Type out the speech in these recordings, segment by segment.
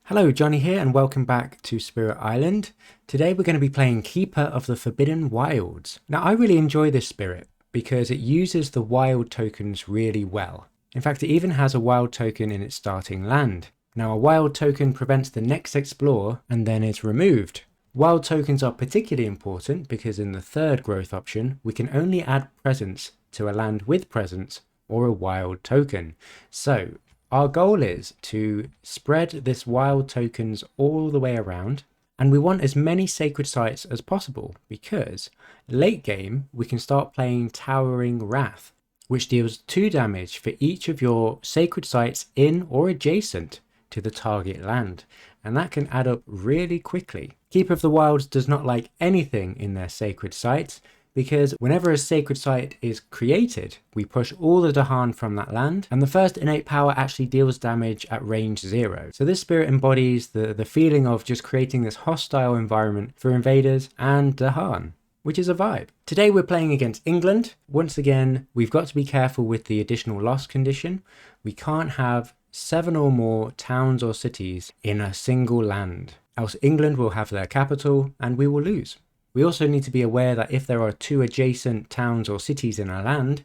Hello, Johnny here, and welcome back to Spirit Island. Today we're going to be playing Keeper of the Forbidden Wilds. Now, I really enjoy this spirit because it uses the wild tokens really well. In fact, it even has a wild token in its starting land. Now, a wild token prevents the next explore and then is removed. Wild tokens are particularly important because in the third growth option, we can only add presence to a land with presence or a wild token. So, our goal is to spread this wild tokens all the way around, and we want as many sacred sites as possible because late game we can start playing Towering Wrath, which deals 2 damage for each of your sacred sites in or adjacent to the target land, and that can add up really quickly. Keeper of the Wilds does not like anything in their sacred sites, because whenever a sacred site is created, we push all the Dahan from that land, and the first innate power actually deals damage at range 0. So this spirit embodies the feeling of just creating this hostile environment for invaders and Dahan, which is a vibe. Today we're playing against England. Once again, we've got to be careful with the additional loss condition. We can't have 7 or more towns or cities in a single land, else England will have their capital and we will lose. We also need to be aware that if there are 2 adjacent towns or cities in a land,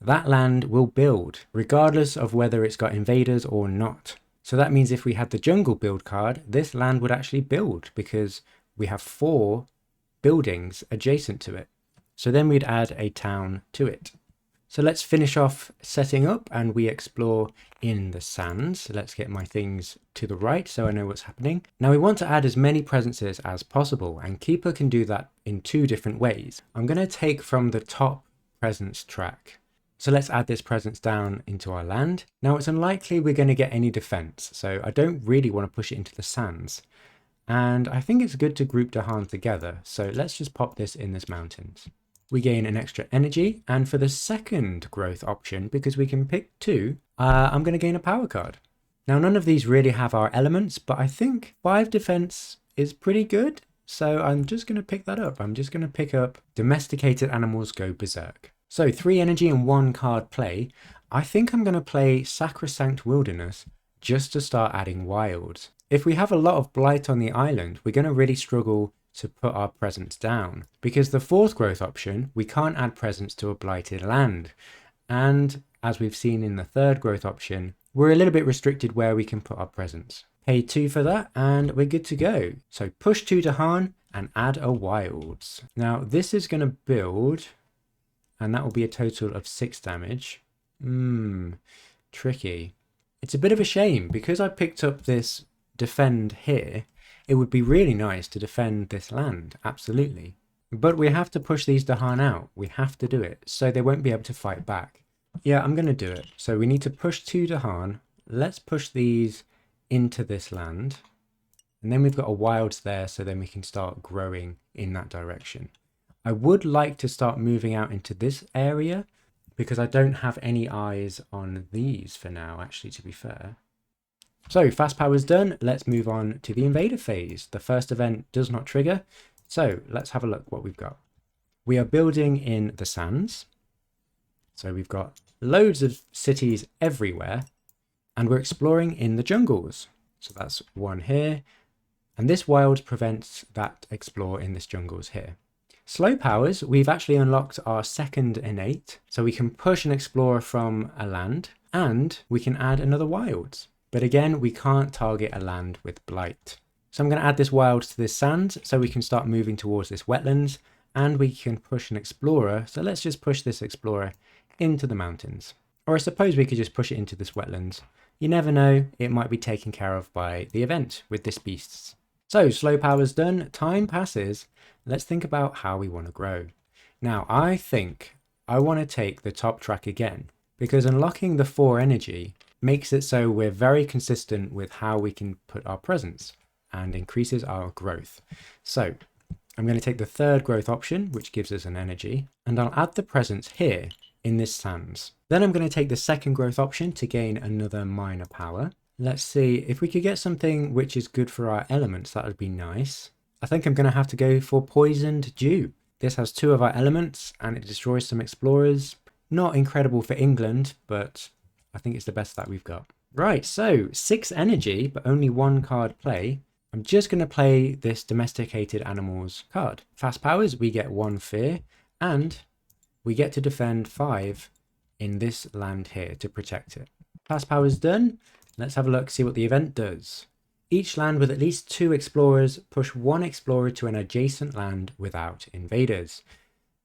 that land will build, regardless of whether it's got invaders or not. So that means if we had the jungle build card, this land would actually build because we have 4 buildings adjacent to it. So then we'd add a town to it. So let's finish off setting up and we explore in the sands. Let's get my things to the right so I know what's happening. Now we want to add as many presences as possible, and Keeper can do that in 2 different ways. I'm going to take from the top presence track. So let's add this presence down into our land. Now it's unlikely we're going to get any defense, so I don't really want to push it into the sands. And I think it's good to group Dahan together, so let's just pop this in this mountains. We gain an extra energy, and for the second growth option, because we can pick 2, I'm going to gain a power card. Now none of these really have our elements, but I think 5 defense is pretty good, so I'm just going to pick that up. I'm just going to pick up Domesticated Animals Go Berserk. So 3 energy and 1 card play. I think I'm going to play Sacrosanct Wilderness just to start adding wilds. If we have a lot of blight on the island, we're going to really struggle to put our presence down, because the 4th growth option, we can't add presence to a blighted land, and as we've seen in the 3rd growth option, we're a little bit restricted where we can put our presence. Pay 2 for that and we're good to go. So push 2 Dahan and add a wilds. Now this is going to build, and that will be a total of 6 damage. Tricky. It's a bit of a shame because I picked up this defend here. It would be really nice to defend this land, absolutely. But we have to push these Dahan out. We have to do it, so they won't be able to fight back. Yeah, I'm going to do it. So we need to push 2 Dahan. Let's push these into this land. And then we've got a wilds there, so then we can start growing in that direction. I would like to start moving out into this area, because I don't have any eyes on these for now, actually, to be fair. So fast power's done, let's move on to the invader phase. The first event does not trigger, so let's have a look what we've got. We are building in the sands, so we've got loads of cities everywhere, and we're exploring in the jungles. So that's 1 here, and this wild prevents that explore in this jungles here. Slow powers, we've actually unlocked our 2nd innate, so we can push an explorer from a land, and we can add another wilds. But again, we can't target a land with blight. So I'm going to add this wild to this sand so we can start moving towards this wetlands, and we can push an explorer. So let's just push this explorer into the mountains. Or I suppose we could just push it into this wetlands. You never know, it might be taken care of by the event with this beasts. So slow power's done, time passes. Let's think about how we want to grow. Now I think I want to take the top track again, because unlocking the 4 energy makes it so we're very consistent with how we can put our presence and increases our growth. So I'm going to take the 3rd growth option, which gives us an energy, and I'll add the presence here in this sands. Then I'm going to take the 2nd growth option to gain another minor power. Let's see if we could get something which is good for our elements. That would be nice. I think I'm going to have to go for Poisoned Dew. This has 2 of our elements and it destroys some explorers. Not incredible for England, but I think it's the best that we've got. Right, so 6 energy, but only 1 card play. I'm just going to play this domesticated animals card. Fast powers, we get 1 fear, and we get to defend 5 in this land here to protect it. Fast powers done. Let's have a look, see what the event does. Each land with at least 2 explorers, push 1 explorer to an adjacent land without invaders.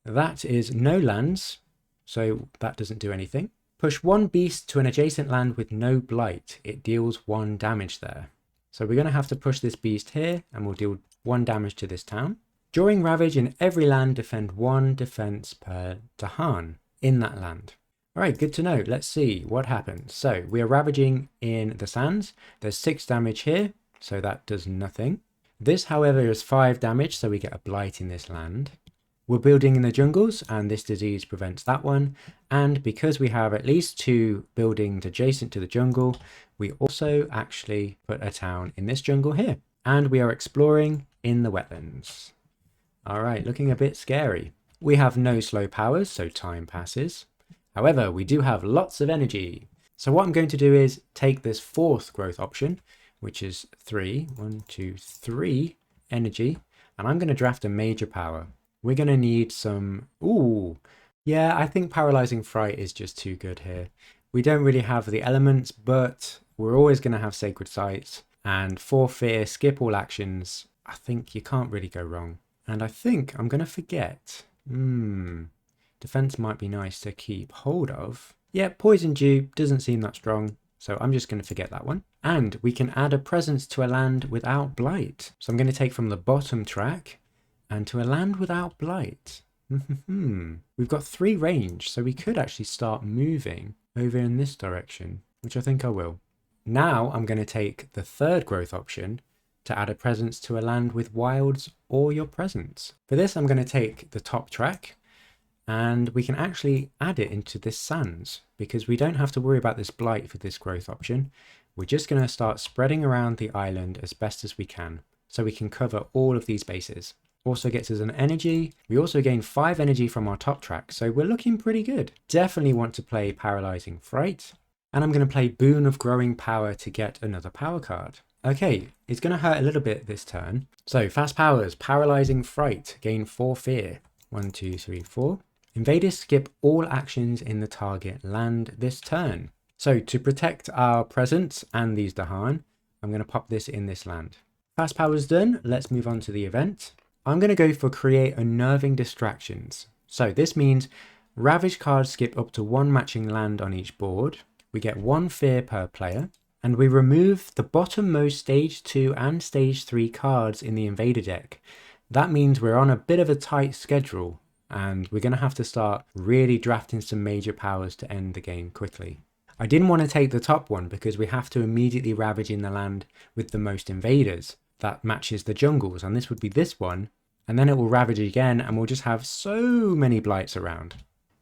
That is no lands, so that doesn't do anything. Push 1 beast to an adjacent land with no blight. It deals 1 damage there. So we're going to have to push this beast here, and we'll deal 1 damage to this town. During Ravage, in every land, defend 1 defense per Dahan in that land. Alright, good to know. Let's see what happens. So we are ravaging in the sands. There's 6 damage here, so that does nothing. This, however, is 5 damage, so we get a blight in this land. We're building in the jungles, and this disease prevents that one. And because we have at least 2 buildings adjacent to the jungle, we also actually put a town in this jungle here. And we are exploring in the wetlands. Alright, looking a bit scary. We have no slow powers, so time passes. However, we do have lots of energy. So what I'm going to do is take this 4th growth option, which is 3 energy, and I'm going to draft a major power. We're going to need some... Ooh, yeah, I think Paralyzing Fright is just too good here. We don't really have the elements, but we're always going to have Sacred Sites. And for fear, skip all actions. I think you can't really go wrong. And I think I'm going to forget. Defense might be nice to keep hold of. Yeah, Poison Dew doesn't seem that strong, so I'm just going to forget that one. And we can add a presence to a land without blight. So I'm going to take from the bottom track and to a land without blight. We've got 3 range, so we could actually start moving over in this direction, which I think I will. Now I'm going to take the 3rd growth option to add a presence to a land with wilds or your presence. For this, I'm going to take the top track, and we can actually add it into this sands because we don't have to worry about this blight for this growth option. We're just going to start spreading around the island as best as we can so we can cover all of these bases. Also gets us an energy. We also gain 5 energy from our top track, so we're looking pretty good. Definitely want to play Paralyzing Fright, and I'm going to play Boon of Growing Power to get another power card. Okay, it's going to hurt a little bit this turn. So fast powers, Paralyzing Fright, gain 4 fear. 1, 2, 3, 4. Invaders skip all actions in the target land this turn. So to protect our presence and these Dahan, I'm going to pop this in this land. Fast powers done, let's move on to the event. I'm going to go for create unnerving distractions. So this means Ravage cards skip up to 1 matching land on each board. We get 1 fear per player. And we remove the bottommost stage 2 and stage 3 cards in the invader deck. That means we're on a bit of a tight schedule, and we're going to have to start really drafting some major powers to end the game quickly. I didn't want to take the top one because we have to immediately ravage in the land with the most invaders. That matches the jungles, and this would be this one, and then it will ravage again, and we'll just have so many blights around.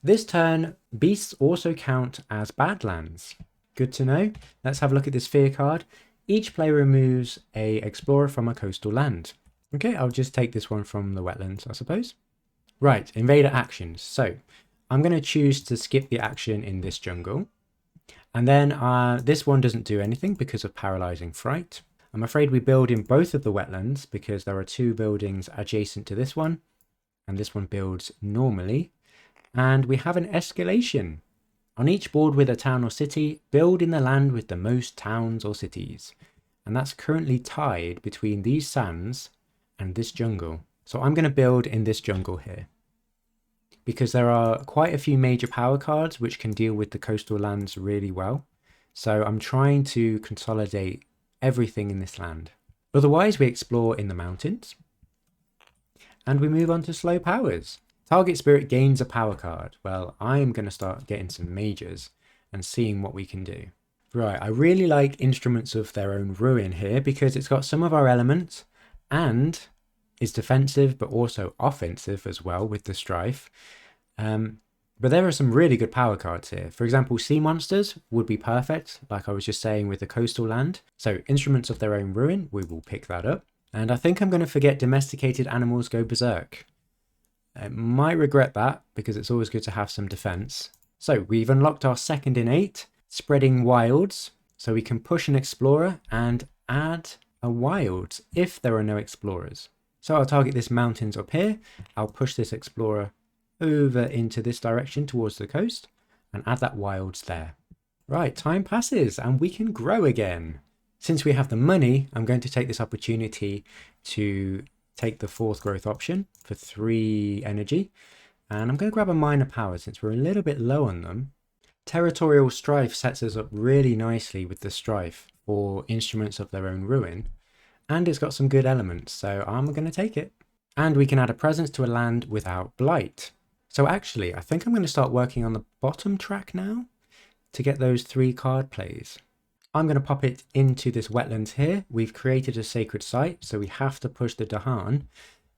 This turn, beasts also count as badlands. Good to know. Let's have a look at this fear card. Each player removes a explorer from a coastal land. Okay, I'll just take this one from the wetlands, I suppose. Right, invader actions. So I'm going to choose to skip the action in this jungle. And then this one doesn't do anything because of Paralyzing Fright. I'm afraid we build in both of the wetlands because there are 2 buildings adjacent to this one. And this one builds normally. And we have an escalation. On each board with a town or city, build in the land with the most towns or cities. And that's currently tied between these sands and this jungle. So I'm going to build in this jungle here. Because there are quite a few major power cards which can deal with the coastal lands really well. So I'm trying to consolidate everything in this land. Otherwise, we explore in the mountains. And we move on to slow powers. Target spirit gains a power card. Well, I'm going to start getting some majors and seeing what we can do. Right, I really like Instruments of Their Own Ruin here because it's got some of our elements and is defensive but also offensive as well with the Strife. But there are some really good power cards here. For example, Sea Monsters would be perfect, like I was just saying with the coastal land. So Instruments of Their Own Ruin, we will pick that up. And I think I'm going to forget Domesticated Animals Go Berserk. I might regret that because it's always good to have some defense. So we've unlocked our second innate, Spreading Wilds. So we can push an explorer and add a wild if there are no explorers. So I'll target this mountains up here. I'll push this explorer over into this direction towards the coast and add that wilds there. Right, time passes and we can grow again. Since we have the money, I'm going to take this opportunity to take the 4th growth option for 3 energy. And I'm going to grab a minor power since we're a little bit low on them. Territorial strife sets us up really nicely with the strife for instruments of their own ruin. And it's got some good elements, so I'm going to take it. And we can add a presence to a land without blight. So actually, I think I'm going to start working on the bottom track now to get those 3 card plays. I'm going to pop it into this wetlands here. We've created a sacred site, so we have to push the Dahan.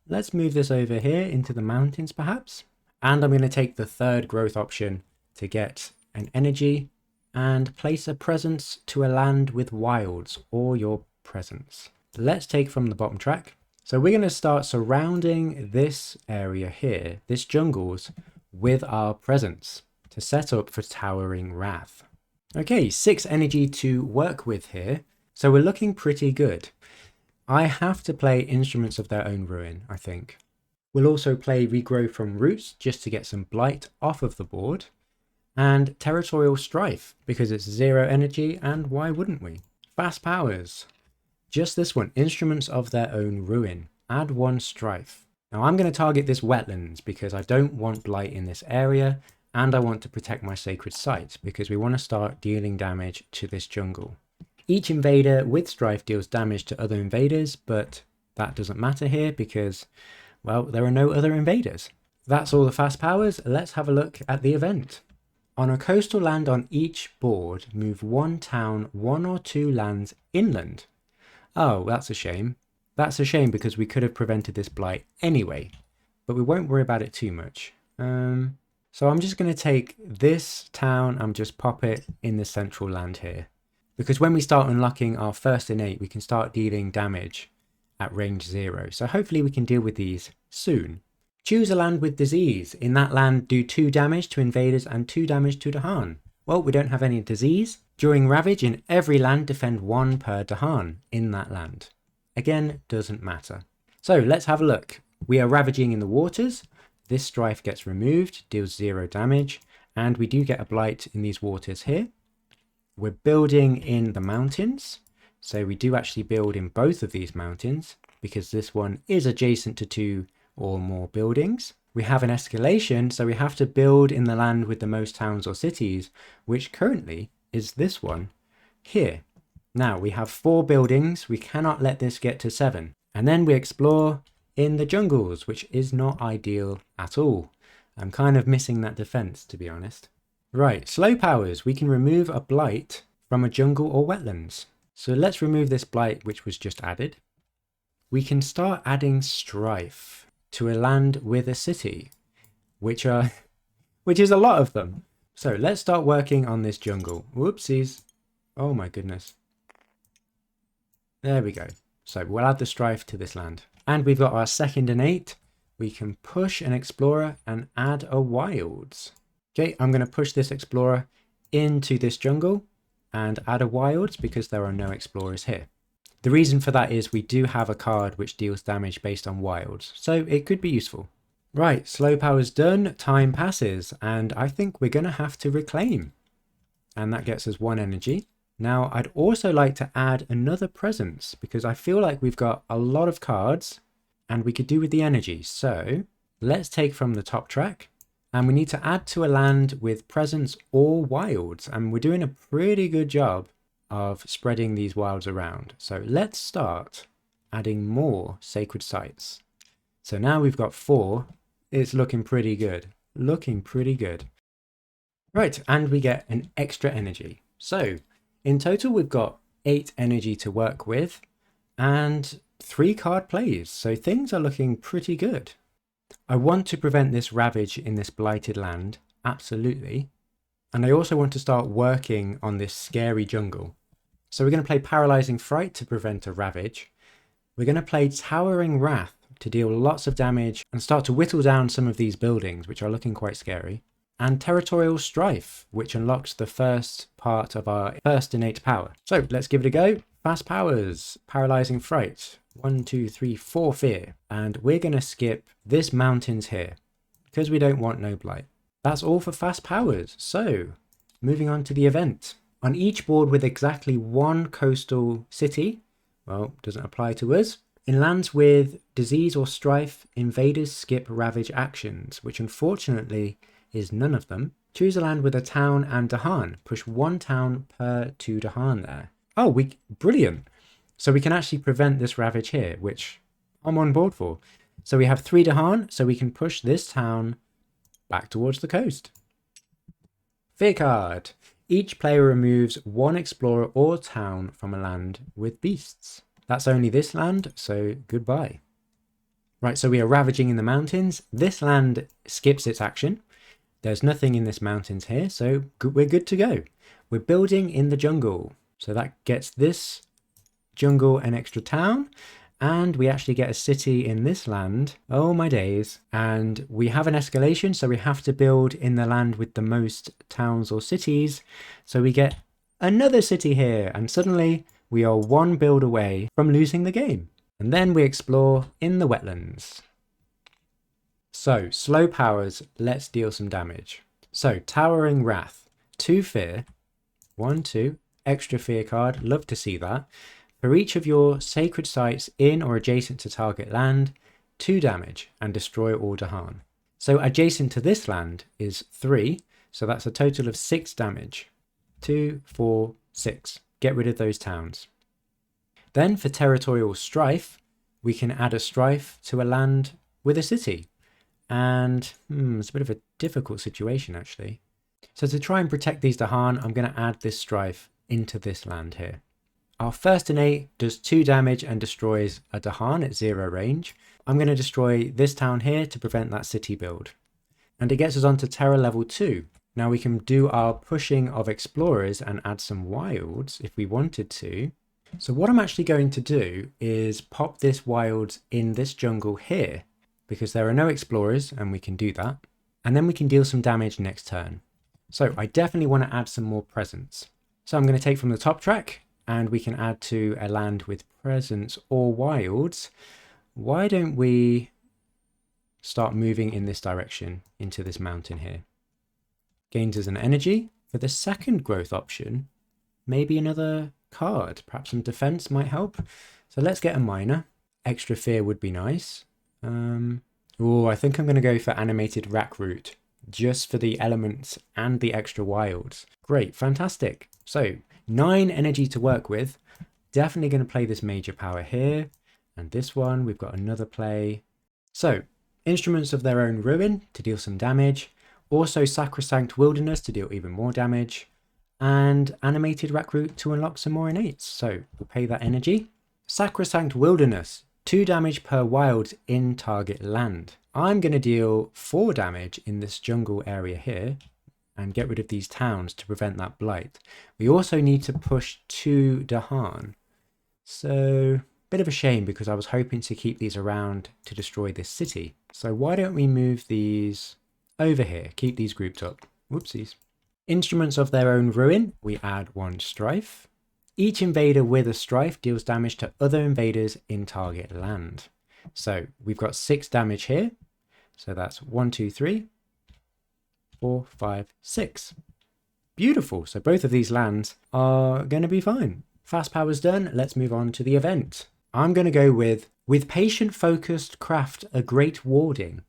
Let's move this over here into the mountains perhaps. And I'm going to take the 3rd growth option to get an energy and place a presence to a land with wilds or your presence. Let's take from the bottom track. So we're going to start surrounding this area here, this jungles, with our presence to set up for Towering Wrath. Okay, 6 energy to work with here. So we're looking pretty good. I have to play Instruments of Their Own Ruin, I think. We'll also play Regrow from Roots just to get some blight off of the board. And Territorial Strife because it's 0 energy and why wouldn't we? Fast powers. Just this one, Instruments of Their Own Ruin. Add 1 strife. Now I'm going to target this wetlands because I don't want blight in this area and I want to protect my sacred site because we want to start dealing damage to this jungle. Each invader with strife deals damage to other invaders, but that doesn't matter here because, well, there are no other invaders. That's all the fast powers. Let's have a look at the event. On a coastal land on each board, move 1 town, 1 or 2 lands inland. Oh, that's a shame. That's a shame because we could have prevented this blight anyway, but we won't worry about it too much. So I'm just going to take this town and just pop it in the central land here. Because when we start unlocking our first innate, we can start dealing damage at range 0. So hopefully we can deal with these soon. Choose a land with disease. In that land, do 2 damage to invaders and 2 damage to Dahan. Well, we don't have any disease. During Ravage, in every land, defend 1 per Dahan in that land. Again, doesn't matter. So let's have a look. We are ravaging in the waters. This strife gets removed, deals 0 damage, and we do get a blight in these waters here. We're building in the mountains. So we do actually build in both of these mountains because this one is adjacent to 2 or more buildings. We have an escalation, so we have to build in the land with the most towns or cities, which currently is this one here. Now we have 4 buildings, we cannot let this get to 7. And then we explore in the jungles, which is not ideal at all. I'm kind of missing that defense, to be honest. Right, slow powers. We can remove a blight from a jungle or wetlands. So let's remove this blight which was just added. We can start adding strife to a land with a city, which is a lot of them. So let's start working on this jungle. Whoopsies. Oh my goodness. There we go. So we'll add the strife to this land. And we've got our 2nd innate. We can push an explorer and add a wilds. Okay, I'm going to push this explorer into this jungle and add a wilds because there are no explorers here. The reason for that is we do have a card which deals damage based on wilds, so it could be useful. Right, slow power's done, time passes, and I think we're going to have to reclaim. And that gets us 1 energy. Now, I'd also like to add another presence because I feel like we've got a lot of cards and we could do with the energy. So let's take from the top track and we need to add to a land with presence or wilds. And we're doing a pretty good job of spreading these wilds around. So let's start adding more sacred sites. So now we've got 4. It's looking pretty good. Looking pretty good. Right, and we get an extra energy. So in total, we've got 8 energy to work with and 3 card plays. So things are looking pretty good. I want to prevent this ravage in this blighted land. Absolutely. And I also want to start working on this scary jungle. So we're going to play Paralyzing Fright to prevent a ravage. We're going to play Towering Wrath to deal lots of damage and start to whittle down some of these buildings, which are looking quite scary. and Territorial Strife, which unlocks the first part of our first innate power. So let's give it a go. Fast powers, Paralyzing Fright, 1, 2, 3, 4 Fear, and we're going to skip this mountains here because we don't want no blight. That's all for fast powers. So moving on to the event. On each board with exactly one coastal city, well, doesn't apply to us. In lands with disease or strife, invaders skip ravage actions, which unfortunately is none of them. Choose a land with a town and Dahan. Push 1 town per 2 Dahan there. Oh, brilliant. So we can actually prevent this ravage here, which I'm on board for. So we have 3 Dahan, so we can push this town back towards the coast. Fear card. Each player removes 1 explorer or town from a land with beasts. That's only this land, so goodbye. Right, so we are ravaging in the mountains. This land skips its action. There's nothing in this mountains here, so we're good to go. We're building in the jungle. So that gets this jungle an extra town. And we actually get a city in this land. Oh my days. And we have an escalation, so we have to build in the land with the most towns or cities. So we get another city here, and suddenly we are 1 build away from losing the game. And then we explore in the wetlands. So slow powers, let's deal some damage. So Towering Wrath, 2 Fear, 1, 2, extra fear card, love to see that. For each of your sacred sites in or adjacent to target land, 2 damage and destroy all Dahan. So adjacent to this land is 3, so that's a total of 6 damage. 2, 4, 6. Get rid of those towns. Then for Territorial Strife, we can add a strife to a land with a city. And it's a bit of a difficult situation actually. So to try and protect these Dahan, I'm going to add this strife into this land here. Our first innate does 2 damage and destroys a Dahan at 0 range. I'm going to destroy this town here to prevent that city build. And it gets us onto Terror level 2. Now we can do our pushing of explorers and add some wilds if we wanted to. So what I'm actually going to do is pop this wilds in this jungle here, because there are no explorers and we can do that. And then we can deal some damage next turn. So I definitely want to add some more presence. So I'm going to take from the top track, and we can add to a land with presence or wilds. Why don't we start moving in this direction into this mountain here? Gains us an energy. For the second growth option, maybe another card, perhaps some defense might help. So let's get a miner. Extra fear would be nice. I think I'm going to go for animated rack root, just for the elements and the extra wilds. Great, fantastic. So 9 energy to work with. Definitely going to play this major power here. And this one, we've got another play. So Instruments of Their Own Ruin to deal some damage. Also Sacrosanct Wilderness to deal even more damage. And Animated Rack Root to unlock some more innates. So we'll pay that energy. Sacrosanct Wilderness, 2 damage per wild in target land. I'm going to deal 4 damage in this jungle area here and get rid of these towns to prevent that blight. We also need to push 2 Dahan. So, bit of a shame because I was hoping to keep these around to destroy this city. So why don't we move these over here, keep these grouped up. Whoopsies. Instruments of Their Own Ruin, we add 1 strife. Each invader with a strife deals damage to other invaders in target land. So we've got 6 damage here. So that's 1, 2, 3, 4, 5, 6. Beautiful. So both of these lands are going to be fine. Fast power's done. Let's move on to the event. I'm going to go with patient focused craft a great warding.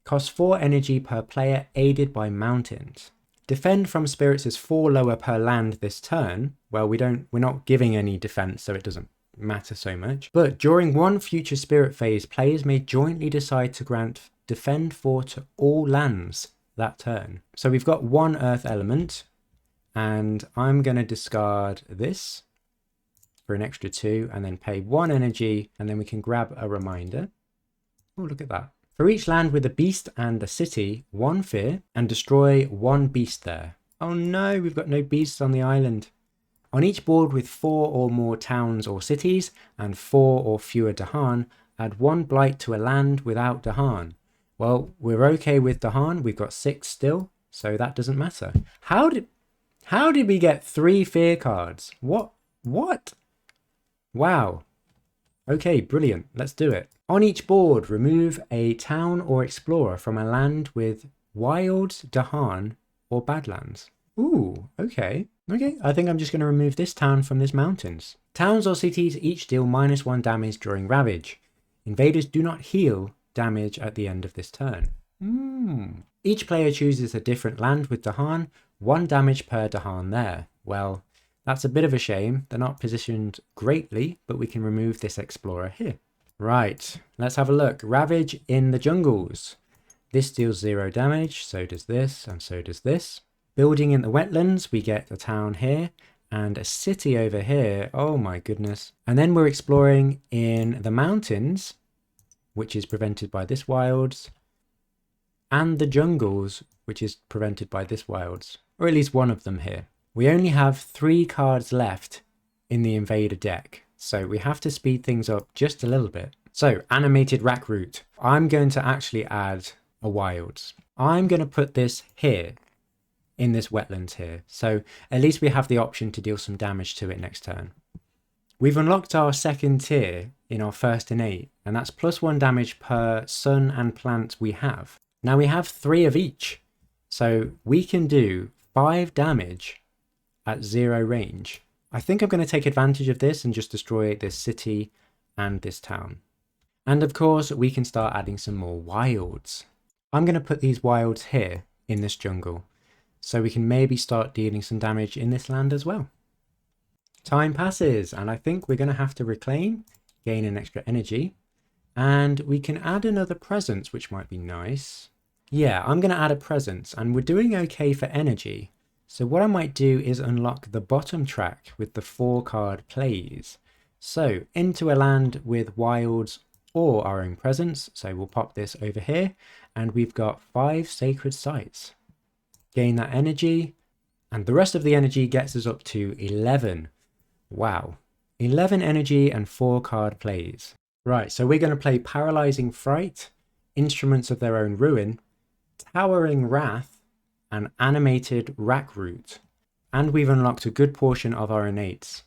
Costs 4 energy per player aided by mountains. Defend from spirits is 4 lower per land this turn. Well, we're not giving any defense, so it doesn't matter so much. But during one future spirit phase, players may jointly decide to grant defend 4 to all lands that turn. So we've got 1 earth element, and I'm going to discard this for an extra 2 and then pay 1 energy, and then we can grab a reminder. Oh, look at that. For each land with a beast and a city, 1 fear, and destroy 1 beast there. Oh no, we've got no beasts on the island. On each board with 4 or more towns or cities and 4 or fewer Dahan, add 1 blight to a land without Dahan. Well, we're okay with Dahan, we've got 6 still, so that doesn't matter. How did we get 3 fear cards? What? Wow. Okay, brilliant. Let's do it. On each board, remove a town or explorer from a land with wilds, Dahan, or Badlands. Ooh, okay. Okay, I think I'm just going to remove this town from this mountains. Towns or cities each deal -1 damage during Ravage. Invaders do not heal damage at the end of this turn. Each player chooses a different land with Dahan, 1 damage per Dahan there. Well, that's a bit of a shame. They're not positioned greatly, but we can remove this explorer here. Right, let's have a look. Ravage in the jungles. This deals 0 damage, so does this, and so does this. Building in the wetlands, we get a town here, and a city over here. Oh my goodness. And then we're exploring in the mountains, which is prevented by this wilds, and the jungles, which is prevented by this wilds, or at least one of them here. We only have 3 cards left in the invader deck, so we have to speed things up just a little bit. So, animated rack root. I'm going to actually add a wilds. I'm going to put this here, in this wetlands here, so at least we have the option to deal some damage to it next turn. We've unlocked our second tier in our first innate, and that's +1 damage per sun and plant we have. Now we have 3 of each, so we can do 5 damage at 0 range. I think I'm going to take advantage of this and just destroy this city and this town. And of course, we can start adding some more wilds. I'm going to put these wilds here in this jungle, so we can maybe start dealing some damage in this land as well. Time passes, and I think we're going to have to reclaim, gain an extra energy, and we can add another presence, which might be nice. Yeah, I'm going to add a presence, and we're doing okay for energy. So what I might do is unlock the bottom track with the 4-card plays. So into a land with wilds or our own presence. So we'll pop this over here, and we've got 5 sacred sites. Gain that energy, and the rest of the energy gets us up to 11. Wow, 11 energy and 4-card plays. Right, so we're going to play Paralyzing Fright, Instruments of Their Own Ruin, Towering Wrath, and Animated Rack Root. And we've unlocked a good portion of our innates.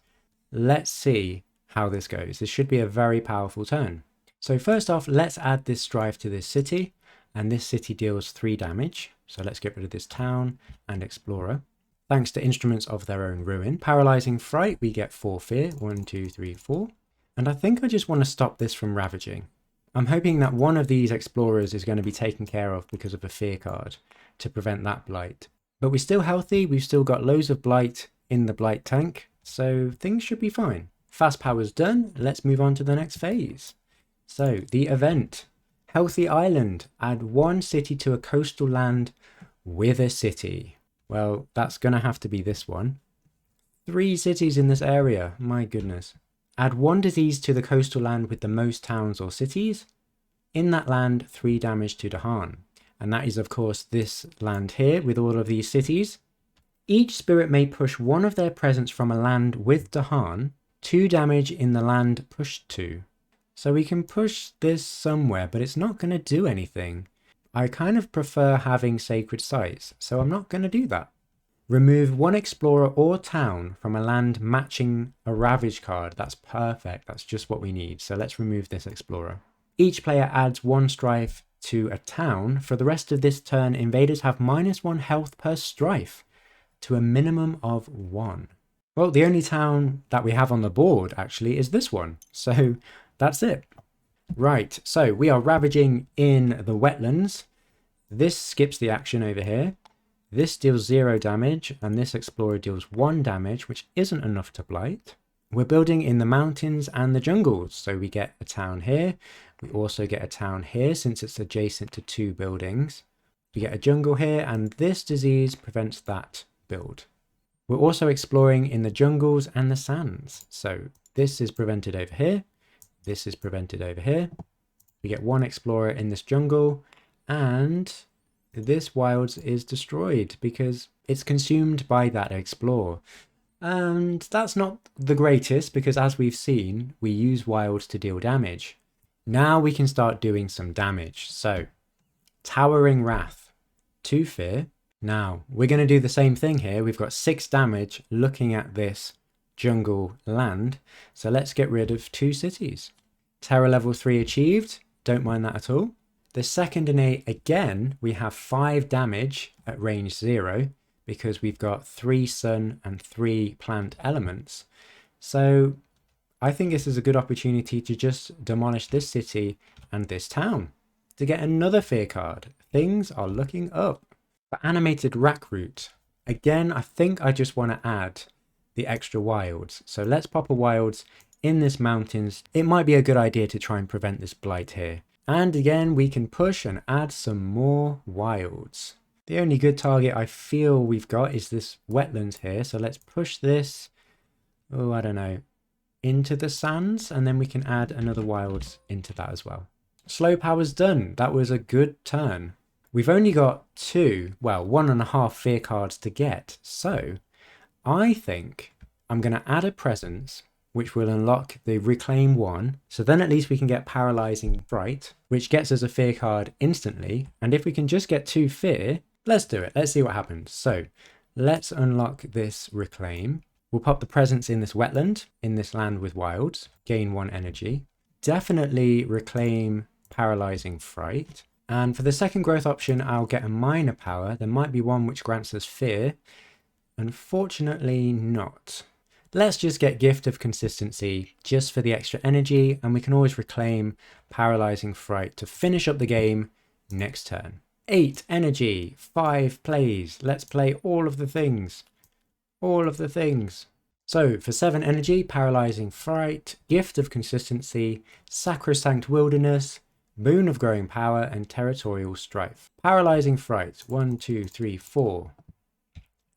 Let's see how this goes. This should be a very powerful turn. So first off, let's add this strife to this city, and this city deals 3 damage. So let's get rid of this town and explorer. Thanks to Instruments of Their Own Ruin. Paralyzing Fright, we get 4 fear. 1, 2, 3, 4. And I think I just want to stop this from ravaging. I'm hoping that one of these explorers is going to be taken care of because of a fear card to prevent that blight. But we're still healthy. We've still got loads of blight in the blight tank, so things should be fine. Fast power's done. Let's move on to the next phase. So the event. Healthy Island. Add 1 city to a coastal land with a city. Well, that's going to have to be this one. 3 cities in this area. My goodness. Add 1 disease to the coastal land with the most towns or cities. In that land, 3 damage to Dahan. And that is, of course, this land here with all of these cities. Each spirit may push 1 of their presence from a land with Dahan, 2 damage in the land pushed to. So we can push this somewhere, but it's not going to do anything. I kind of prefer having sacred sites, so I'm not going to do that. Remove 1 explorer or town from a land matching a ravage card. That's perfect. That's just what we need. So let's remove this explorer. Each player adds 1 strife to a town. For the rest of this turn, invaders have -1 health per strife to a minimum of 1. Well, the only town that we have on the board actually is this one. So that's it. Right, so we are ravaging in the wetlands. This skips the action over here. This deals 0 damage, and this explorer deals 1 damage, which isn't enough to blight. We're building in the mountains and the jungles, so we get a town here. We also get a town here, since it's adjacent to 2 buildings. We get a jungle here, and this disease prevents that build. We're also exploring in the jungles and the sands. So this is prevented over here. This is prevented over here. We get 1 explorer in this jungle, and this wilds is destroyed because it's consumed by that explorer. And that's not the greatest because, as we've seen, we use wilds to deal damage. Now we can start doing some damage. So, Towering Wrath, 2 fear. Now, we're going to do the same thing here. We've got 6 damage looking at this jungle land. So let's get rid of 2 cities. Terror level 3 achieved. Don't mind that at all. The second innate, again, we have 5 damage at range 0 because we've got 3 sun and 3 plant elements. So I think this is a good opportunity to just demolish this city and this town to get another fear card. Things are looking up. For animated rack root, again, I think I just want to add the extra wilds. So let's pop a wilds in this mountains. It might be a good idea to try and prevent this blight here. And again, we can push and add some more wilds. The only good target I feel we've got is this wetlands here. So let's push this, oh, I don't know, into the sands, and then we can add another wilds into that as well. Slow power's done. That was a good turn. We've only got 1.5 fear cards to get. So I think I'm going to add a presence, which will unlock the Reclaim 1. So then at least we can get Paralyzing Fright, which gets us a fear card instantly. And if we can just get 2 fear, let's do it. Let's see what happens. So let's unlock this Reclaim. We'll pop the presence in this wetland, in this land with wilds, gain 1 energy. Definitely reclaim Paralyzing Fright. And for the second growth option, I'll get a minor power. There might be one which grants us fear. Unfortunately not. Let's just get Gift of Consistency just for the extra energy, and we can always reclaim Paralyzing Fright to finish up the game next turn. 8 energy, 5 plays. Let's play all of the things. All of the things. So for 7 energy, Paralyzing Fright, Gift of Consistency, Sacrosanct Wilderness, Boon of Growing Power, and Territorial Strife. Paralyzing Fright, 1, 2, 3, 4.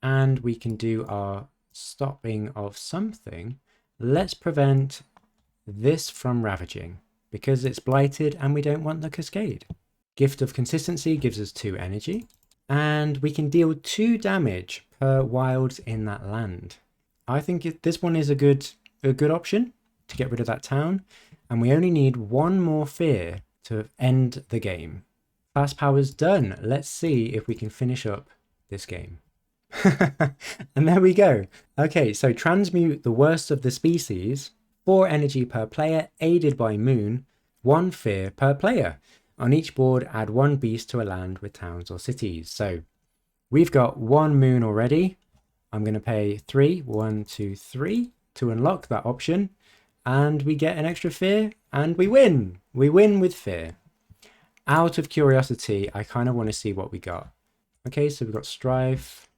And we can do our stopping of something. Let's prevent this from ravaging because it's blighted and we don't want the cascade. Gift of Consistency gives us 2 energy, and we can deal 2 damage per wilds in that land. I think this one is a good option to get rid of that town, and we only need 1 more fear to end the game. Fast power's done. Let's see if we can finish up this game. And there we go. Okay, so transmute the worst of the species, 4 energy per player, aided by Moon, 1 fear per player. On each board, add 1 beast to a land with towns or cities. So we've got 1 Moon already. I'm going to pay 3, 1, 2, 3 to unlock that option, and we get an extra fear and we win. We win with fear. Out of curiosity, I kind of want to see what we got. Okay, so we've got Strife,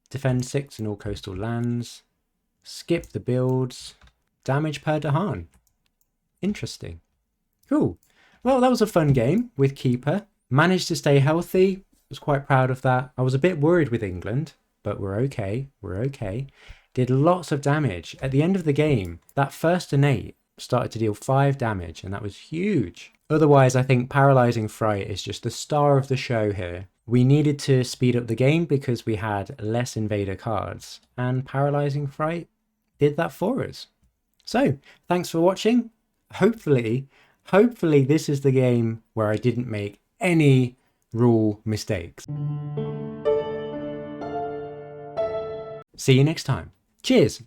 defend 6 in all coastal lands, skip the builds, damage per Dahan. Interesting. Cool. Well, that was a fun game with Keeper. Managed to stay healthy. Was quite proud of that. I was a bit worried with England, but we're okay. We're okay. Did lots of damage. At the end of the game, that first innate started to deal 5 damage, and that was huge. Otherwise, I think Paralyzing Fright is just the star of the show here. We needed to speed up the game because we had less invader cards, and Paralyzing Fright did that for us. So, thanks for watching. Hopefully this is the game where I didn't make any rule mistakes. See you next time. Cheers!